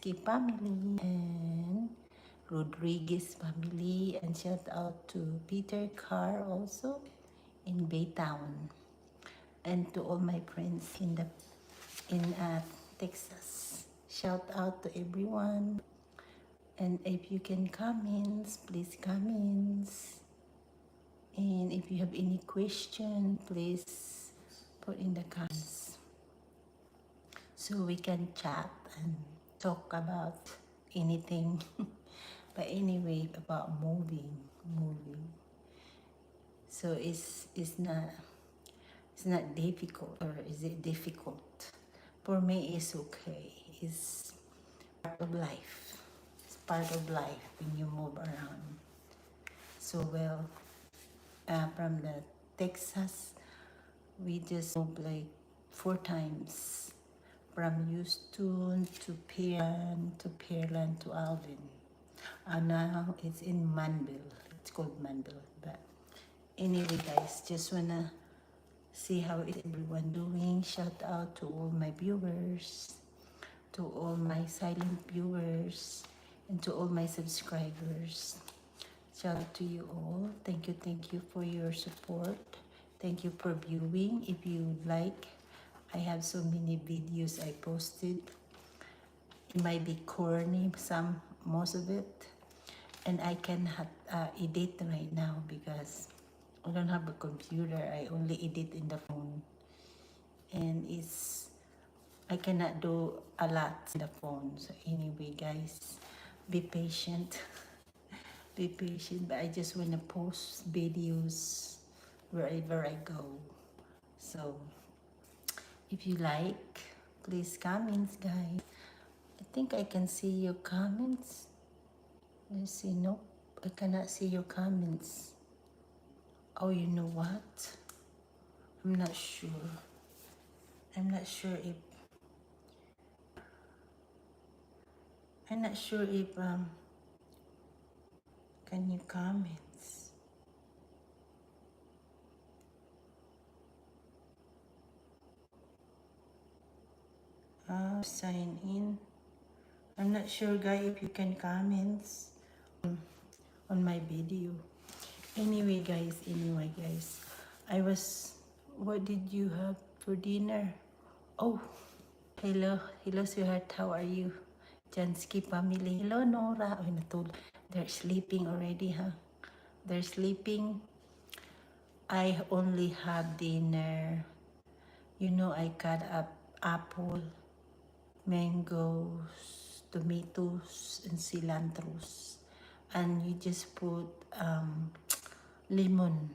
Jansky family and Rodriguez family, and shout out to Peter Carr also in Baytown, and to all my friends in Texas. Shout out to everyone, and if you can comments, please comments, and if you have any question, please put in the comments so we can chat and talk about anything. But anyway, about moving. So it's not difficult, or is it difficult? For me, it's okay. It's part of life. It's part of life when you move around. So well, from the Texas, we just moved like 4 times, from Houston to Pearland to Alvin. And now it's in Manville. It's called Manville. But anyway, guys, just wanna see how is everyone doing. Shout out to all my viewers, to all my silent viewers, and to all my subscribers. Shout out to you all. Thank you for your support. Thank you for viewing. If you like, I have so many videos I posted. It might be corny, most of it, and I cannot edit right now because I don't have a computer. I only edit in the phone, and I cannot do a lot in the phone. So anyway, guys, be patient. Be patient. But I just want to post videos wherever I go. So if you like, please comments, guys. I think I can see your comments. Let's see. Nope, I cannot see your comments. Oh, you know what? I'm not sure. I'm not sure if can you comments? Sign in. I'm not sure, guys, if you can comments on my video. Anyway, guys, what did you have for dinner? Oh, hello, sweetheart, how are you? Jansky family. Hello, Nora. Oh, they're sleeping already, huh? They're sleeping. I only have dinner. You know, I cut up apple, mangoes, tomatoes, and cilantros. And you just put lemon.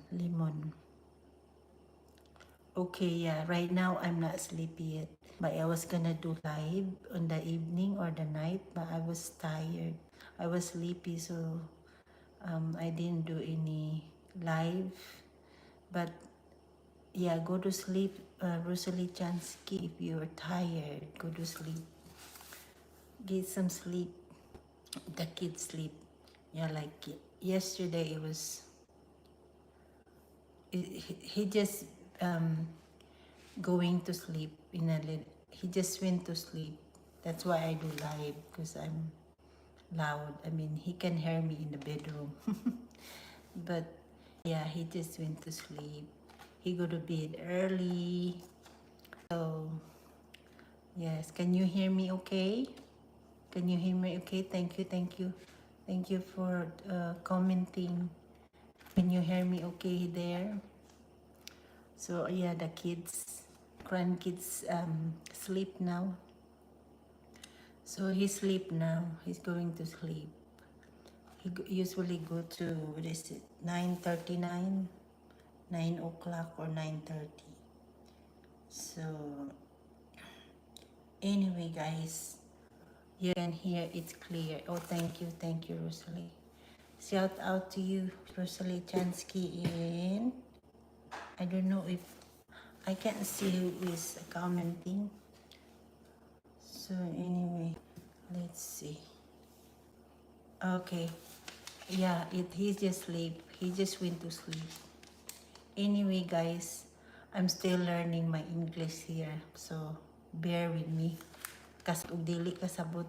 Okay, yeah, right now I'm not sleepy yet. But I was gonna do live on the evening or the night, but I was tired. I was sleepy, so I didn't do any live. But yeah, go to sleep, Rosalie Chansky. If you're tired, go to sleep. Get some sleep. The kids sleep. Yeah, like yesterday it was. He just going to sleep in a little. He just went to sleep. That's why I do live, because I'm loud. I mean, he can hear me in the bedroom. But yeah, he just went to sleep. He go to bed early. So yes, can you hear me okay? Can you hear me okay? Thank you for commenting. Can you hear me okay there? So yeah, the grandkids sleep now. So he sleep now. He's going to sleep. He usually go to, what is it, 9:39, 9 o'clock or 9:30. So anyway, guys, you can hear it's clear. Oh, thank you, Rosalie. Shout out to you, Rosalie Chansky, and I don't know if I can't see who is commenting. So anyway, let's see. Okay, yeah, he just sleep. He just went to sleep. Anyway, guys, I'm still learning my English here, so bear with me. Kas ug dili kasabot